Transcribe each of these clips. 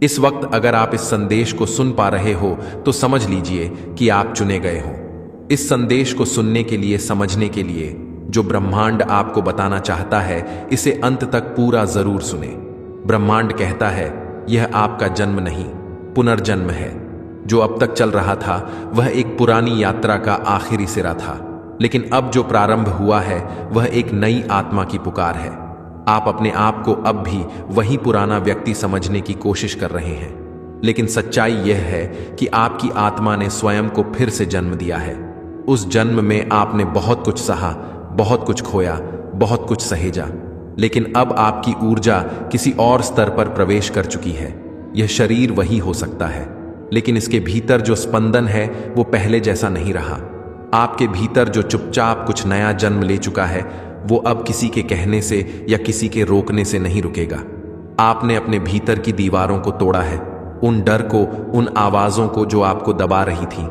इस वक्त अगर आप इस संदेश को सुन पा रहे हो तो समझ लीजिए कि आप चुने गए हो। इस संदेश को सुनने के लिए, समझने के लिए, जो ब्रह्मांड आपको बताना चाहता है, इसे अंत तक पूरा जरूर सुने। ब्रह्मांड कहता है, यह आपका जन्म नहीं, पुनर्जन्म है। जो अब तक चल रहा था वह एक पुरानी यात्रा का आखिरी सिरा था, लेकिन अब जो प्रारंभ हुआ है वह एक नई आत्मा की पुकार है। आप अपने आप को अब भी वही पुराना व्यक्ति समझने की कोशिश कर रहे हैं, लेकिन सच्चाई यह है कि आपकी आत्मा ने स्वयं को फिर से जन्म दिया है। उस जन्म में आपने बहुत कुछ सहा, बहुत कुछ खोया, बहुत कुछ सहेजा, लेकिन अब आपकी ऊर्जा किसी और स्तर पर प्रवेश कर चुकी है। यह शरीर वही हो सकता है, लेकिन इसके भीतर जो स्पंदन है वो पहले जैसा नहीं रहा। आपके भीतर जो चुपचाप कुछ नया जन्म ले चुका है वो अब किसी के कहने से या किसी के रोकने से नहीं रुकेगा। आपने अपने भीतर की दीवारों को तोड़ा है, उन डर को, उन आवाजों को जो आपको दबा रही थी।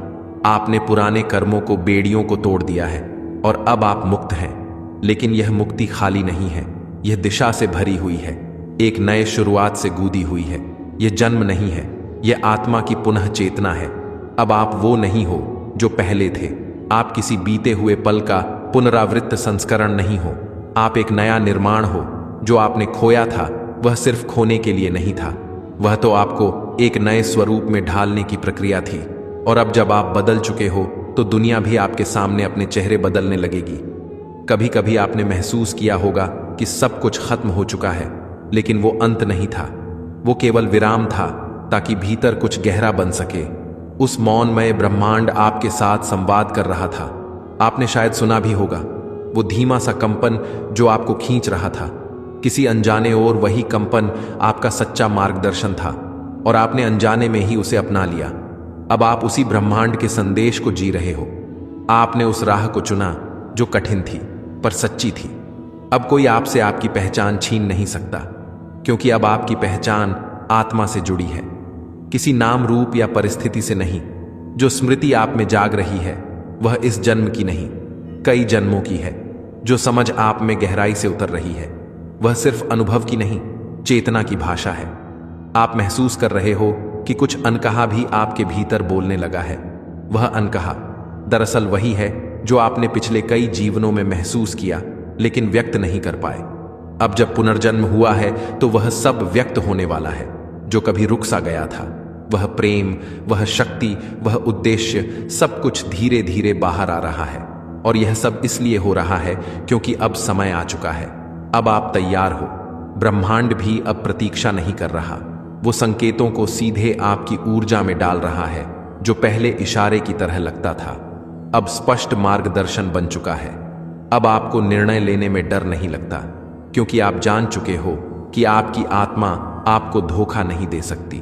आपने पुराने कर्मों को, बेड़ियों को तोड़ दिया है और अब आप मुक्त हैं। लेकिन यह मुक्ति खाली नहीं है, यह दिशा से भरी हुई है, एक नए शुरुआत से गूंदी हुई है। यह जन्म नहीं है, यह आत्मा की पुनः चेतना है। अब आप वो नहीं हो जो पहले थे। आप किसी बीते हुए पल का पुनरावृत्त संस्करण नहीं हो। आप एक नया निर्माण हो। जो आपने खोया था वह सिर्फ खोने के लिए नहीं था, वह तो आपको एक नए स्वरूप में ढालने की प्रक्रिया थी। और अब जब आप बदल चुके हो तो दुनिया भी आपके सामने अपने चेहरे बदलने लगेगी। कभी कभी आपने महसूस किया होगा कि सब कुछ खत्म हो चुका है, लेकिन वो अंत नहीं था, वो केवल विराम था ताकि भीतर कुछ गहरा बन सके। उस मौनमय ब्रह्मांड आपके साथ संवाद कर रहा था। आपने शायद सुना भी होगा, वो धीमा सा कंपन जो आपको खींच रहा था। किसी अनजाने ओर वही कंपन आपका सच्चा मार्गदर्शन था और आपने अनजाने में ही उसे अपना लिया। अब आप उसी ब्रह्मांड के संदेश को जी रहे हो। आपने उस राह को चुना जो कठिन थी पर सच्ची थी। अब कोई आपसे आपकी पहचान छीन नहीं सकता, क्योंकि अब आपकी पहचान आत्मा से जुड़ी है, किसी नाम, रूप या परिस्थिति से नहीं। जो स्मृति आप में जाग रही है वह इस जन्म की नहीं, कई जन्मों की है। जो समझ आप में गहराई से उतर रही है वह सिर्फ अनुभव की नहीं, चेतना की भाषा है। आप महसूस कर रहे हो कि कुछ अनकहा भी आपके भीतर बोलने लगा है। वह अनकहा दरअसल वही है जो आपने पिछले कई जीवनों में महसूस किया लेकिन व्यक्त नहीं कर पाए। अब जब पुनर्जन्म हुआ है तो वह सब व्यक्त होने वाला है जो कभी रुक सा गया था। वह प्रेम, वह शक्ति, वह उद्देश्य, सब कुछ धीरे धीरे बाहर आ रहा है। और यह सब इसलिए हो रहा है क्योंकि अब समय आ चुका है। अब आप तैयार हो। ब्रह्मांड भी अब प्रतीक्षा नहीं कर रहा, वो संकेतों को सीधे आपकी ऊर्जा में डाल रहा है। जो पहले इशारे की तरह लगता था अब स्पष्ट मार्गदर्शन बन चुका है। अब आपको निर्णय लेने में डर नहीं लगता, क्योंकि आप जान चुके हो कि आपकी आत्मा आपको धोखा नहीं दे सकती।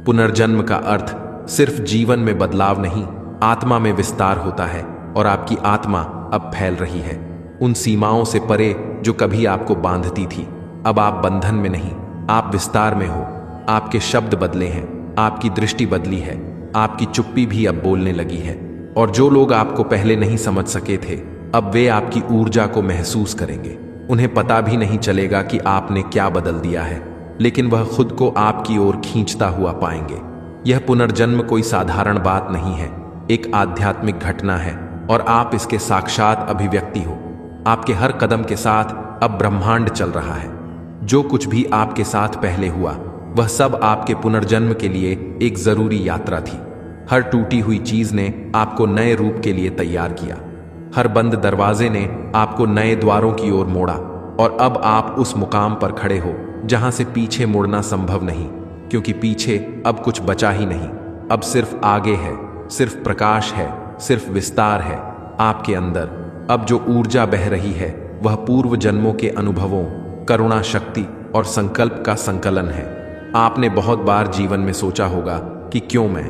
पुनर्जन्म का अर्थ सिर्फ जीवन में बदलाव नहीं, आत्मा में विस्तार होता है। और आपकी आत्मा अब फैल रही है उन सीमाओं से परे जो कभी आपको बांधती थी। अब आप बंधन में नहीं, आप विस्तार में हो। आपके शब्द बदले हैं, आपकी दृष्टि बदली है, आपकी चुप्पी भी अब बोलने लगी है। और जो लोग आपको पहले नहीं समझ सके थे अब वे आपकी ऊर्जा को महसूस करेंगे। उन्हें पता भी नहीं चलेगा कि आपने क्या बदल दिया है, लेकिन वह खुद को आपकी ओर खींचता हुआ पाएंगे। यह पुनर्जन्म कोई साधारण बात नहीं है, एक आध्यात्मिक घटना है और आप इसके साक्षात अभिव्यक्ति हो। आपके हर कदम के साथ अब ब्रह्मांड चल रहा है। जो कुछ भी आपके साथ पहले हुआ वह सब आपके पुनर्जन्म के लिए एक जरूरी यात्रा थी। हर टूटी हुई चीज ने आपको नए रूप के लिए तैयार किया। हर बंद दरवाजे ने आपको नए द्वारों की ओर मोड़ा। और अब आप उस मुकाम पर खड़े हो जहां से पीछे मुड़ना संभव नहीं, क्योंकि पीछे अब कुछ बचा ही नहीं। अब सिर्फ आगे है, सिर्फ प्रकाश है, सिर्फ विस्तार है आपके अंदर। अब जो ऊर्जा बह रही है वह पूर्व जन्मों के अनुभवों, करुणा, शक्ति और संकल्प का संकलन है। आपने बहुत बार जीवन में सोचा होगा कि क्यों मैं,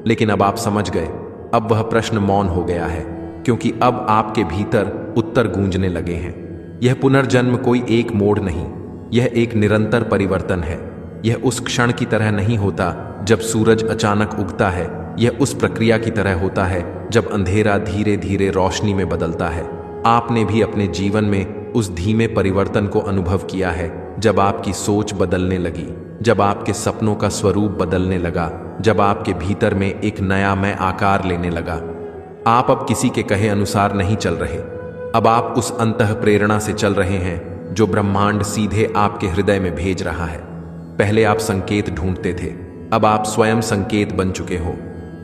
लेकिन अब आप समझ गए। अब वह प्रश्न मौन हो गया है, क्योंकि अब आपके भीतर उत्तर गूंजने लगे हैं। यह पुनर्जन्म कोई एक मोड़ नहीं, यह एक निरंतर परिवर्तन है। यह उस क्षण की तरह नहीं होता जब सूरज अचानक उगता है, यह उस प्रक्रिया की तरह होता है जब अंधेरा धीरे धीरे रोशनी में बदलता है। आपने भी अपने जीवन में उस धीमे परिवर्तन को अनुभव किया है, जब आपकी सोच बदलने लगी, जब आपके सपनों का स्वरूप बदलने लगा, जब आपके भीतर में एक नया मैं आकार लेने लगा। आप अब किसी के कहे अनुसार नहीं चल रहे, अब आप उस अंतः प्रेरणा से चल रहे हैं जो ब्रह्मांड सीधे आपके हृदय में भेज रहा है। पहले आप संकेत ढूंढते थे, अब आप स्वयं संकेत बन चुके हो।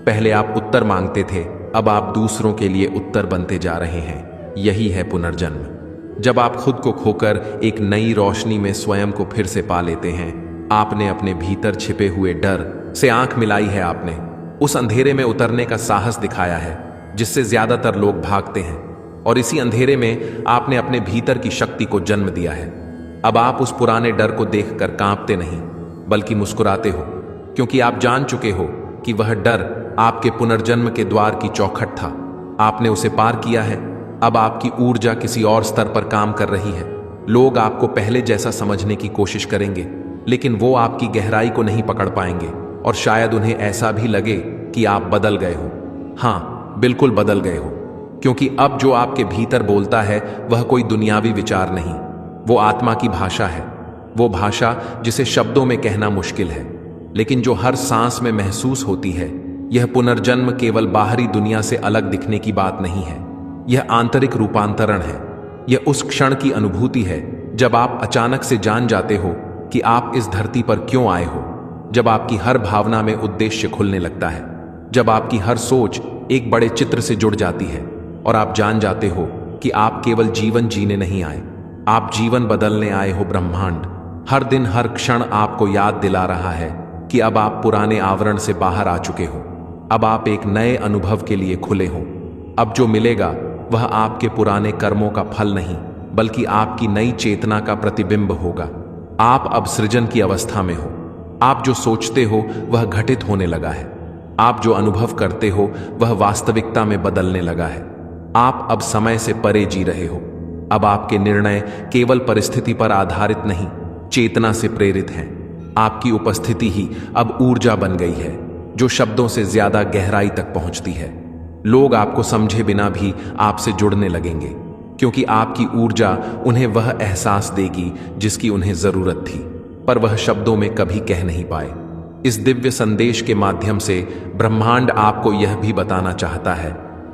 पहले आप उत्तर मांगते थे, अब आप दूसरों के लिए उत्तर बनते जा रहे हैं। यही है पुनर्जन्म। जब आप खुद को खोकर एक नई रोशनी में स्वयं को फिर से पा लेते हैं। आपने अपने भीतर छिपे हुए डर से आंख मिलाई है, आपने उस अंधेरे में उतरने का साहस दिखाया है जिससे ज्यादातर लोग भागते हैं, और इसी अंधेरे में आपने अपने भीतर की शक्ति को जन्म दिया है। अब आप उस पुराने डर को देखकर कांपते नहीं बल्कि मुस्कुराते हो, क्योंकि आप जान चुके हो कि वह डर आपके पुनर्जन्म के द्वार की चौखट था। आपने उसे पार किया है। अब आपकी ऊर्जा किसी और स्तर पर काम कर रही है। लोग आपको पहले जैसा समझने की कोशिश करेंगे, लेकिन वो आपकी गहराई को नहीं पकड़ पाएंगे, और शायद उन्हें ऐसा भी लगे कि आप बदल गए हो। हाँ, बिल्कुल बदल गए हो, क्योंकि अब जो आपके भीतर बोलता है वह कोई दुनियावी विचार नहीं, वो आत्मा की भाषा है। वो भाषा जिसे शब्दों में कहना मुश्किल है, लेकिन जो हर सांस में महसूस होती है। यह पुनर्जन्म केवल बाहरी दुनिया से अलग दिखने की बात नहीं है, यह आंतरिक रूपांतरण है। यह उस क्षण की अनुभूति है जब आप अचानक से जान जाते हो कि आप इस धरती पर क्यों आए हो, जब आपकी हर भावना में उद्देश्य खुलने लगता है, जब आपकी हर सोच एक बड़े चित्र से जुड़ जाती है, और आप जान जाते हो कि आप केवल जीवन जीने नहीं आए, आप जीवन बदलने आए हो। ब्रह्मांड हर दिन हर क्षण आपको याद दिला रहा है कि अब आप पुराने आवरण से बाहर आ चुके हो। अब आप एक नए अनुभव के लिए खुले हो। अब जो मिलेगा वह आपके पुराने कर्मों का फल नहीं, बल्कि आपकी नई चेतना का प्रतिबिंब होगा। आप अब सृजन की अवस्था में हो। आप जो सोचते हो वह घटित होने लगा है। आप जो अनुभव करते हो वह वास्तविकता में बदलने लगा है। आप अब समय से परे जी रहे हो। अब आपके निर्णय केवल परिस्थिति पर आधारित नहीं, चेतना से प्रेरित हैं। आपकी उपस्थिति ही अब ऊर्जा बन गई है जो शब्दों से ज्यादा गहराई तक पहुंचती है। लोग आपको समझे बिना भी आपसे जुड़ने लगेंगे, क्योंकि आपकी ऊर्जा उन्हें वह एहसास देगी जिसकी उन्हें जरूरत थी, पर वह शब्दों में कभी कह नहीं पाए। इस दिव्य संदेश के माध्यम से ब्रह्मांड आपको यह भी बताना चाहता है,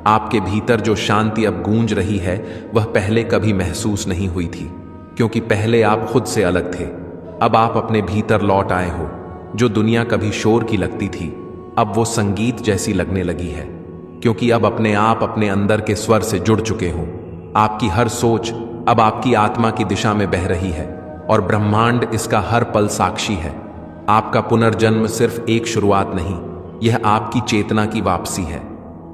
आपके भीतर जो शांति अब गूंज रही है वह पहले कभी महसूस नहीं हुई थी, क्योंकि पहले आप खुद से अलग थे। अब आप अपने भीतर लौट आए हो। जो दुनिया कभी शोर की लगती थी अब वो संगीत जैसी लगने लगी है, क्योंकि अब अपने आप अपने अंदर के स्वर से जुड़ चुके हो। आपकी हर सोच अब आपकी आत्मा की दिशा में बह रही है, और ब्रह्मांड इसका हर पल साक्षी है। आपका पुनर्जन्म सिर्फ एक शुरुआत नहीं, यह आपकी चेतना की वापसी है।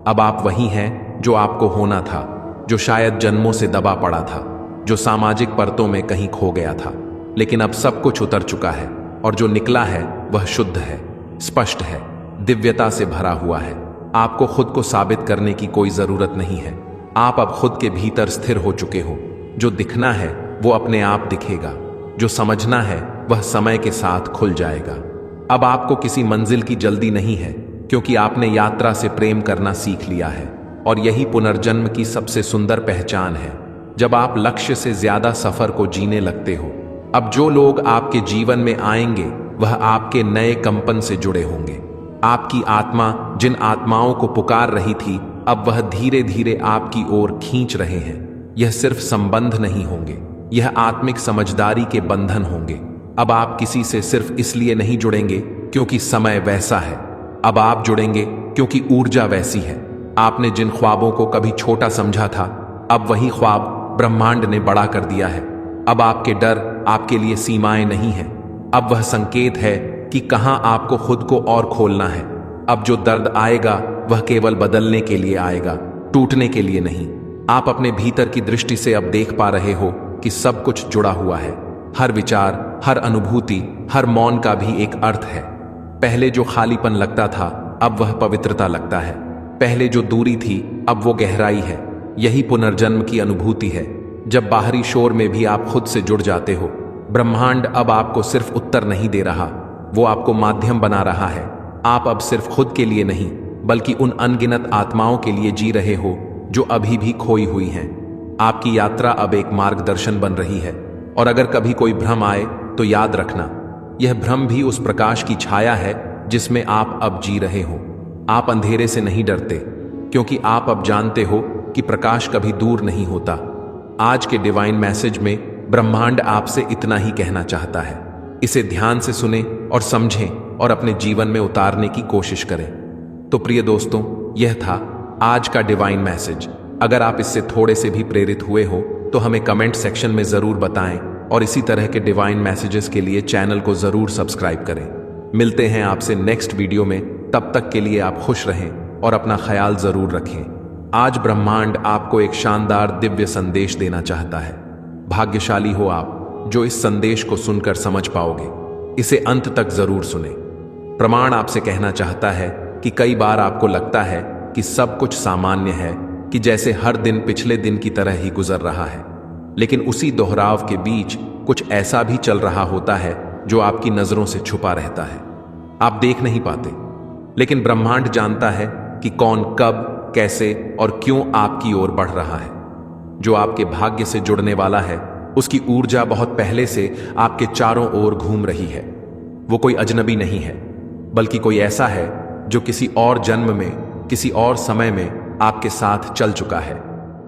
अब आप वही हैं जो आपको होना था, जो शायद जन्मों से दबा पड़ा था, जो सामाजिक परतों में कहीं खो गया था। लेकिन अब सब कुछ उतर चुका है, और जो निकला है वह शुद्ध है, स्पष्ट है, दिव्यता से भरा हुआ है। आपको खुद को साबित करने की कोई जरूरत नहीं है। आप अब खुद के भीतर स्थिर हो चुके हो। जो दिखना है वो अपने आप दिखेगा, जो समझना है वह समय के साथ खुल जाएगा। अब आपको किसी मंजिल की जल्दी नहीं है, क्योंकि आपने यात्रा से प्रेम करना सीख लिया है, और यही पुनर्जन्म की सबसे सुंदर पहचान है। जब आप लक्ष्य से ज्यादा सफर को जीने लगते हो, अब जो लोग आपके जीवन में आएंगे वह आपके नए कंपन से जुड़े होंगे। आपकी आत्मा जिन आत्माओं को पुकार रही थी अब वह धीरे धीरे आपकी ओर खींच रहे हैं। यह सिर्फ संबंध नहीं होंगे, यह आत्मिक समझदारी के बंधन होंगे। अब आप किसी से सिर्फ इसलिए नहीं जुड़ेंगे क्योंकि समय वैसा है, अब आप जुड़ेंगे क्योंकि ऊर्जा वैसी है। आपने जिन ख्वाबों को कभी छोटा समझा था अब वही ख्वाब ब्रह्मांड ने बड़ा कर दिया है। अब आपके डर आपके लिए सीमाएं नहीं हैं, अब वह संकेत है कि कहां आपको खुद को और खोलना है। अब जो दर्द आएगा वह केवल बदलने के लिए आएगा, टूटने के लिए नहीं। आप अपने भीतर की दृष्टि से अब देख पा रहे हो कि सब कुछ जुड़ा हुआ है। हर विचार, हर अनुभूति, हर मौन का भी एक अर्थ है। पहले जो खालीपन लगता था अब वह पवित्रता लगता है। पहले जो दूरी थी अब वो गहराई है। यही पुनर्जन्म की अनुभूति है, जब बाहरी शोर में भी आप खुद से जुड़ जाते हो। ब्रह्मांड अब आपको सिर्फ उत्तर नहीं दे रहा, वो आपको माध्यम बना रहा है। आप अब सिर्फ खुद के लिए नहीं बल्कि उन अनगिनत आत्माओं के लिए जी रहे हो जो अभी भी खोई हुई हैं। आपकी यात्रा अब एक मार्गदर्शन बन रही है, और अगर कभी कोई भ्रम आए तो याद रखना, यह भ्रम भी उस प्रकाश की छाया है जिसमें आप अब जी रहे हो। आप अंधेरे से नहीं डरते, क्योंकि आप अब जानते हो कि प्रकाश कभी दूर नहीं होता। आज के डिवाइन मैसेज में ब्रह्मांड आपसे इतना ही कहना चाहता है। इसे ध्यान से सुने और समझें और अपने जीवन में उतारने की कोशिश करें। तो प्रिय दोस्तों, यह था आज का डिवाइन मैसेज। अगर आप इससे थोड़े से भी प्रेरित हुए हो तो हमें कमेंट सेक्शन में जरूर बताएं और इसी तरह के डिवाइन मैसेजेस के लिए चैनल को जरूर सब्सक्राइब करें। मिलते हैं आपसे नेक्स्ट वीडियो में। तब तक के लिए आप खुश रहें और अपना ख्याल जरूर रखें। आज ब्रह्मांड आपको एक शानदार दिव्य संदेश देना चाहता है। भाग्यशाली हो आप जो इस संदेश को सुनकर समझ पाओगे। इसे अंत तक जरूर सुने। प्रमाण आपसे कहना चाहता है कि कई बार आपको लगता है कि सब कुछ सामान्य है, कि जैसे हर दिन पिछले दिन की तरह ही गुजर रहा है, लेकिन उसी दोहराव के बीच कुछ ऐसा भी चल रहा होता है जो आपकी नजरों से छुपा रहता है। आप देख नहीं पाते, लेकिन ब्रह्मांड जानता है कि कौन कब कैसे और क्यों आपकी ओर बढ़ रहा है। जो आपके भाग्य से जुड़ने वाला है उसकी ऊर्जा बहुत पहले से आपके चारों ओर घूम रही है। वो कोई अजनबी नहीं है, बल्कि कोई ऐसा है जो किसी और जन्म में, किसी और समय में आपके साथ चल चुका है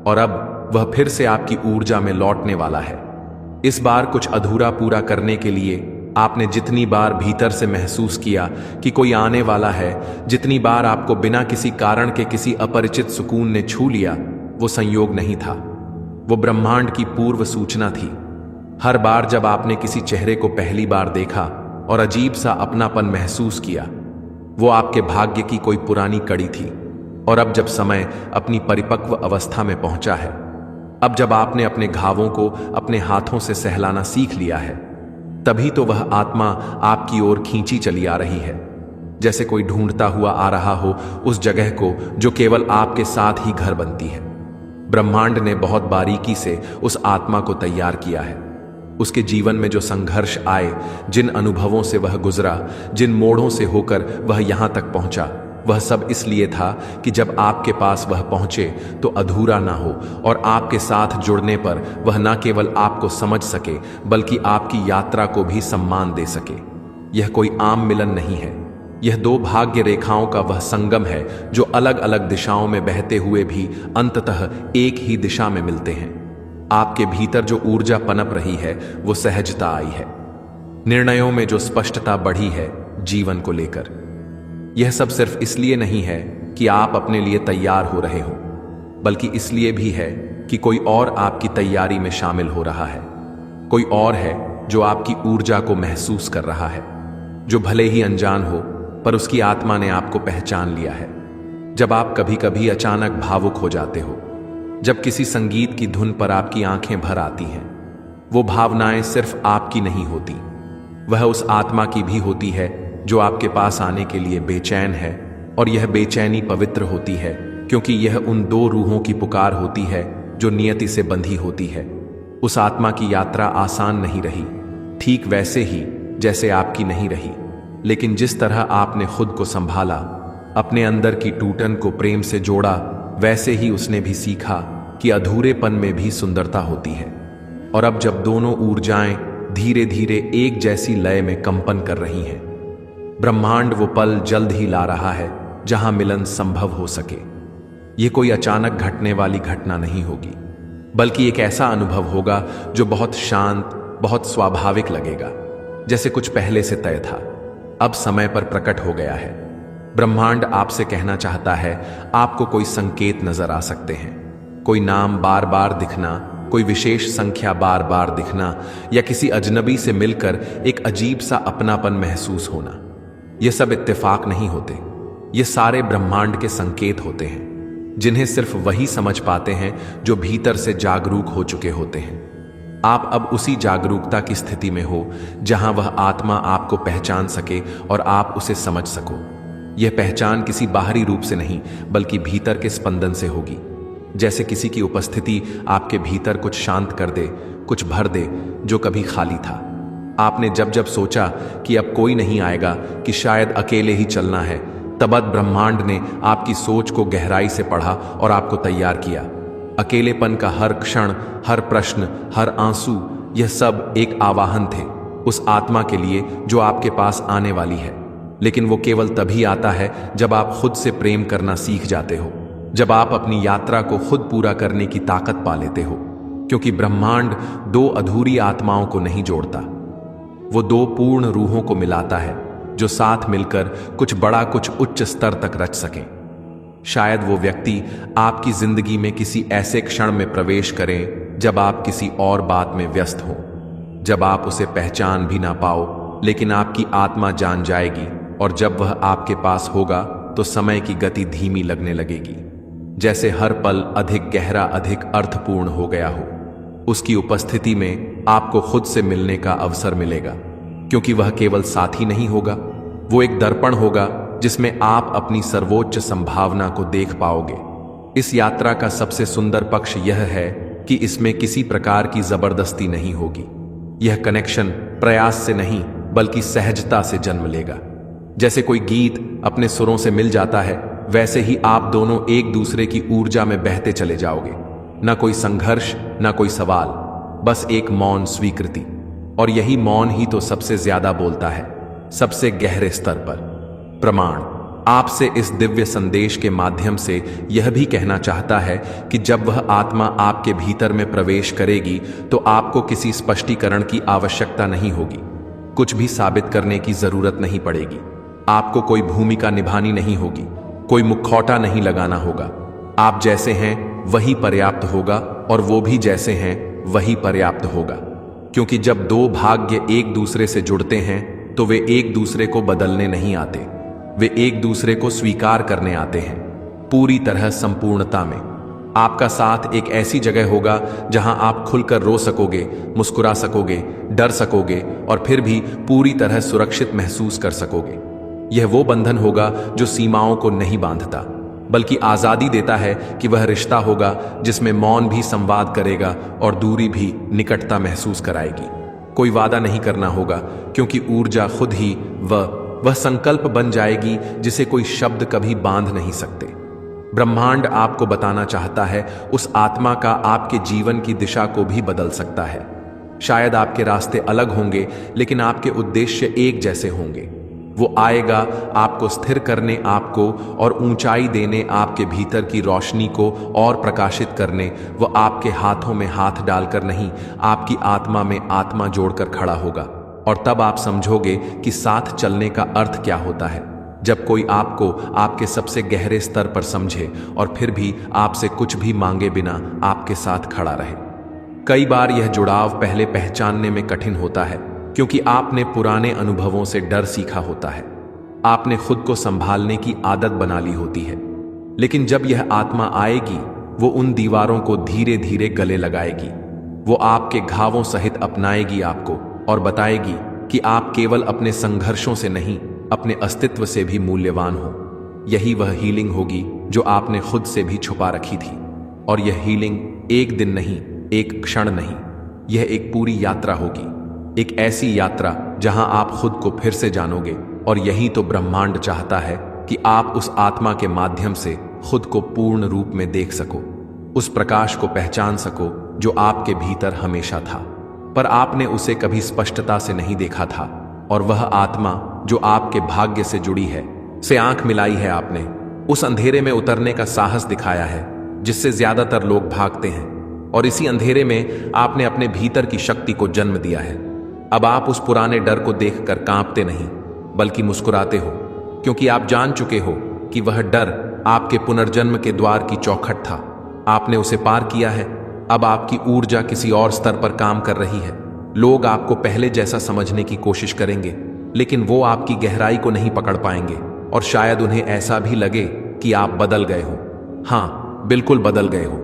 और अब वह फिर से आपकी ऊर्जा में लौटने वाला है। इस बार कुछ अधूरा पूरा करने के लिए आपने जितनी बार भीतर से महसूस किया कि कोई आने वाला है, जितनी बार आपको बिना किसी कारण के किसी अपरिचित सुकून ने छू लिया, वो संयोग नहीं था, वो ब्रह्मांड की पूर्व सूचना थी। हर बार जब आपने किसी चेहरे को पहली बार देखा और अजीब सा अपनापन महसूस किया, वो आपके भाग्य की कोई पुरानी कड़ी थी। और अब जब समय अपनी परिपक्व अवस्था में पहुंचा है, अब जब आपने अपने घावों को अपने हाथों से सहलाना सीख लिया है, तभी तो वह आत्मा आपकी ओर खींची चली आ रही है, जैसे कोई ढूंढता हुआ आ रहा हो उस जगह को जो केवल आपके साथ ही घर बनती है। ब्रह्मांड ने बहुत बारीकी से उस आत्मा को तैयार किया है। उसके जीवन में जो संघर्ष आए, जिन अनुभवों से वह गुजरा, जिन मोड़ों से होकर वह यहां तक पहुंचा, वह सब इसलिए था कि जब आपके पास वह पहुंचे तो अधूरा ना हो और आपके साथ जुड़ने पर वह न केवल आपको समझ सके बल्कि आपकी यात्रा को भी सम्मान दे सके। यह कोई आम मिलन नहीं है, यह दो भाग्य रेखाओं का वह संगम है जो अलग अलग दिशाओं में बहते हुए भी अंततः एक ही दिशा में मिलते हैं। आपके भीतर जो ऊर्जा पनप रही है वो सहजता आई है, निर्णयों में जो स्पष्टता बढ़ी है जीवन को लेकर। यह सब सिर्फ इसलिए नहीं है कि आप अपने लिए तैयार हो रहे हो, बल्कि इसलिए भी है कि कोई और आपकी तैयारी में शामिल हो रहा है। कोई और है जो आपकी ऊर्जा को महसूस कर रहा है, जो भले ही अनजान हो पर उसकी आत्मा ने आपको पहचान लिया है। जब आप कभी कभी अचानक भावुक हो जाते हो, जब किसी संगीत की धुन पर आपकी आंखें भर आती हैं, वो भावनाएं सिर्फ आपकी नहीं होती, वह उस आत्मा की भी होती है जो आपके पास आने के लिए बेचैन है। और यह बेचैनी पवित्र होती है क्योंकि यह उन दो रूहों की पुकार होती है जो नियति से बंधी होती है। उस आत्मा की यात्रा आसान नहीं रही, ठीक वैसे ही जैसे आपकी नहीं रही, लेकिन जिस तरह आपने खुद को संभाला, अपने अंदर की टूटन को प्रेम से जोड़ा, वैसे ही उसने भी सीखा कि अधूरेपन में भी सुंदरता होती है। और अब जब दोनों ऊर्जाएं धीरे धीरे एक जैसी लय में कंपन कर रही हैं, ब्रह्मांड वो पल जल्द ही ला रहा है जहां मिलन संभव हो सके। ये कोई अचानक घटने वाली घटना नहीं होगी, बल्कि एक ऐसा अनुभव होगा जो बहुत शांत, बहुत स्वाभाविक लगेगा, जैसे कुछ पहले से तय था, अब समय पर प्रकट हो गया है। ब्रह्मांड आपसे कहना चाहता है, आपको कोई संकेत नजर आ सकते हैं, कोई नाम बार बार दिखना, कोई विशेष संख्या बार बार दिखना, या किसी अजनबी से मिलकर एक अजीब सा अपनापन महसूस होना। ये सब इत्तेफाक नहीं होते, ये सारे ब्रह्मांड के संकेत होते हैं, जिन्हें सिर्फ वही समझ पाते हैं जो भीतर से जागरूक हो चुके होते हैं। आप अब उसी जागरूकता की स्थिति में हो जहां वह आत्मा आपको पहचान सके और आप उसे समझ सको। यह पहचान किसी बाहरी रूप से नहीं बल्कि भीतर के स्पंदन से होगी, जैसे किसी की उपस्थिति आपके भीतर कुछ शांत कर दे, कुछ भर दे जो कभी खाली था। आपने जब जब सोचा कि अब कोई नहीं आएगा, कि शायद अकेले ही चलना है, तब ब्रह्मांड ने आपकी सोच को गहराई से पढ़ा और आपको तैयार किया। अकेलेपन का हर क्षण, हर प्रश्न, हर आंसू, यह सब एक आवाहन थे उस आत्मा के लिए जो आपके पास आने वाली है। लेकिन वो केवल तभी आता है जब आप खुद से प्रेम करना सीख जाते हो, जब आप अपनी यात्रा को खुद पूरा करने की ताकत पा लेते हो। क्योंकि ब्रह्मांड दो अधूरी आत्माओं को नहीं जोड़ता, वो दो पूर्ण रूहों को मिलाता है जो साथ मिलकर कुछ बड़ा, कुछ उच्च स्तर तक रच सकें। शायद वो व्यक्ति आपकी जिंदगी में किसी ऐसे क्षण में प्रवेश करें जब आप किसी और बात में व्यस्त हो, जब आप उसे पहचान भी ना पाओ, लेकिन आपकी आत्मा जान जाएगी। और जब वह आपके पास होगा तो समय की गति धीमी लगने लगेगी, जैसे हर पल अधिक गहरा, अधिक अर्थपूर्ण हो गया हो। उसकी उपस्थिति में आपको खुद से मिलने का अवसर मिलेगा, क्योंकि वह केवल साथी नहीं होगा, वो एक दर्पण होगा जिसमें आप अपनी सर्वोच्च संभावना को देख पाओगे। इस यात्रा का सबसे सुंदर पक्ष यह है कि इसमें किसी प्रकार की जबरदस्ती नहीं होगी। यह कनेक्शन प्रयास से नहीं बल्कि सहजता से जन्म लेगा। जैसे कोई गीत अपने सुरों से मिल जाता है, वैसे ही आप दोनों एक दूसरे की ऊर्जा में बहते चले जाओगे। ना कोई संघर्ष, ना कोई सवाल, बस एक मौन स्वीकृति। और यही मौन ही तो सबसे ज्यादा बोलता है, सबसे गहरे स्तर पर। प्रमाण आपसे इस दिव्य संदेश के माध्यम से यह भी कहना चाहता है कि जब वह आत्मा आपके भीतर में प्रवेश करेगी तो आपको किसी स्पष्टीकरण की आवश्यकता नहीं होगी, कुछ भी साबित करने की जरूरत नहीं पड़ेगी। आपको कोई भूमिका निभानी नहीं होगी, कोई मुखौटा नहीं लगाना होगा। आप जैसे हैं वही पर्याप्त होगा और वो भी जैसे हैं वही पर्याप्त होगा। क्योंकि जब दो भाग्य एक दूसरे से जुड़ते हैं तो वे एक दूसरे को बदलने नहीं आते, वे एक दूसरे को स्वीकार करने आते हैं, पूरी तरह संपूर्णता में। आपका साथ एक ऐसी जगह होगा जहां आप खुलकर रो सकोगे, मुस्कुरा सकोगे, डर सकोगे और फिर भी पूरी तरह सुरक्षित महसूस कर सकोगे। यह वो बंधन होगा जो सीमाओं को नहीं बांधता, बल्कि आजादी देता है कि वह रिश्ता होगा जिसमें मौन भी संवाद करेगा और दूरी भी निकटता महसूस कराएगी। कोई वादा नहीं करना होगा, क्योंकि ऊर्जा खुद ही वह संकल्प बन जाएगी जिसे कोई शब्द कभी बांध नहीं सकते। ब्रह्मांड आपको बताना चाहता है उस आत्मा का आपके जीवन की दिशा को भी बदल सकता है। शायद आपके रास्ते अलग होंगे, लेकिन आपके उद्देश्य एक जैसे होंगे। वो आएगा आपको स्थिर करने, आपको और ऊंचाई देने, आपके भीतर की रोशनी को और प्रकाशित करने। वो आपके हाथों में हाथ डालकर नहीं, आपकी आत्मा में आत्मा जोड़कर खड़ा होगा। और तब आप समझोगे कि साथ चलने का अर्थ क्या होता है, जब कोई आपको आपके सबसे गहरे स्तर पर समझे और फिर भी आपसे कुछ भी मांगे बिना आपके साथ खड़ा रहे। कई बार यह जुड़ाव पहले पहचानने में कठिन होता है, क्योंकि आपने पुराने अनुभवों से डर सीखा होता है, आपने खुद को संभालने की आदत बना ली होती है। लेकिन जब यह आत्मा आएगी, वो उन दीवारों को धीरे धीरे गले लगाएगी। वो आपके घावों सहित अपनाएगी आपको और बताएगी कि आप केवल अपने संघर्षों से नहीं, अपने अस्तित्व से भी मूल्यवान हो। यही वह हीलिंग होगी जो आपने खुद से भी छुपा रखी थी। और यह हीलिंग एक दिन नहीं, एक क्षण नहीं, यह एक पूरी यात्रा होगी, एक ऐसी यात्रा जहां आप खुद को फिर से जानोगे। और यही तो ब्रह्मांड चाहता है कि आप उस आत्मा के माध्यम से खुद को पूर्ण रूप में देख सको, उस प्रकाश को पहचान सको जो आपके भीतर हमेशा था, पर आपने उसे कभी स्पष्टता से नहीं देखा था। और वह आत्मा जो आपके भाग्य से जुड़ी है, से आंख मिलाई है आपने, उस अंधेरे में उतरने का साहस दिखाया है जिससे ज्यादातर लोग भागते हैं। और इसी अंधेरे में आपने अपने भीतर की शक्ति को जन्म दिया है। अब आप उस पुराने डर को देखकर कांपते नहीं, बल्कि मुस्कुराते हो, क्योंकि आप जान चुके हो कि वह डर आपके पुनर्जन्म के द्वार की चौखट था। आपने उसे पार किया है। अब आपकी ऊर्जा किसी और स्तर पर काम कर रही है। लोग आपको पहले जैसा समझने की कोशिश करेंगे, लेकिन वो आपकी गहराई को नहीं पकड़ पाएंगे। और शायद उन्हें ऐसा भी लगे कि आप बदल गए हो। हाँ, बिल्कुल बदल गए हो,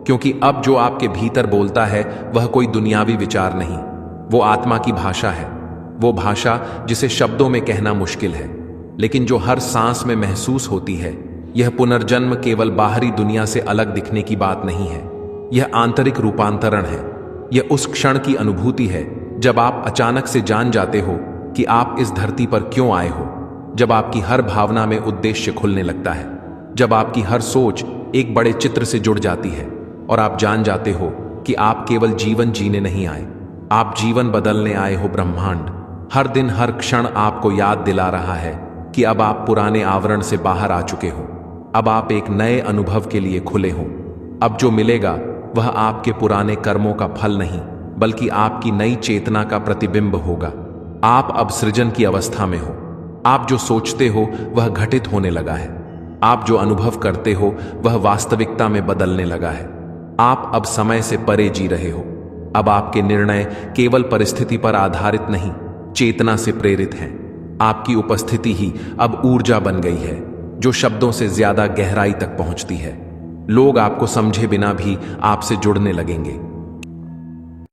क्योंकि अब जो आपके भीतर बोलता है वह कोई दुनियावी विचार नहीं, वो आत्मा की भाषा है। वो भाषा जिसे शब्दों में कहना मुश्किल है, लेकिन जो हर सांस में महसूस होती है। यह पुनर्जन्म केवल बाहरी दुनिया से अलग दिखने की बात नहीं है, यह आंतरिक रूपांतरण है। यह उस क्षण की अनुभूति है जब आप अचानक से जान जाते हो कि आप इस धरती पर क्यों आए हो, जब आपकी हर भावना में उद्देश्य खुलने लगता है, जब आपकी हर सोच एक बड़े चित्र से जुड़ जाती है और आप जान जाते हो कि आप केवल जीवन जीने नहीं आए, आप जीवन बदलने आए हो। ब्रह्मांड हर दिन हर क्षण आपको याद दिला रहा है कि अब आप पुराने आवरण से बाहर आ चुके हो। अब आप एक नए अनुभव के लिए खुले हो। अब जो मिलेगा वह आपके पुराने कर्मों का फल नहीं, बल्कि आपकी नई चेतना का प्रतिबिंब होगा। आप अब सृजन की अवस्था में हो। आप जो सोचते हो वह घटित होने लगा है। आप जो अनुभव करते हो वह वास्तविकता में बदलने लगा है। आप अब समय से परे जी रहे हो। अब आपके निर्णय केवल परिस्थिति पर आधारित नहीं, चेतना से प्रेरित हैं। आपकी उपस्थिति ही अब ऊर्जा बन गई है, जो शब्दों से ज्यादा गहराई तक पहुंचती है। लोग आपको समझे बिना भी आपसे जुड़ने लगेंगे।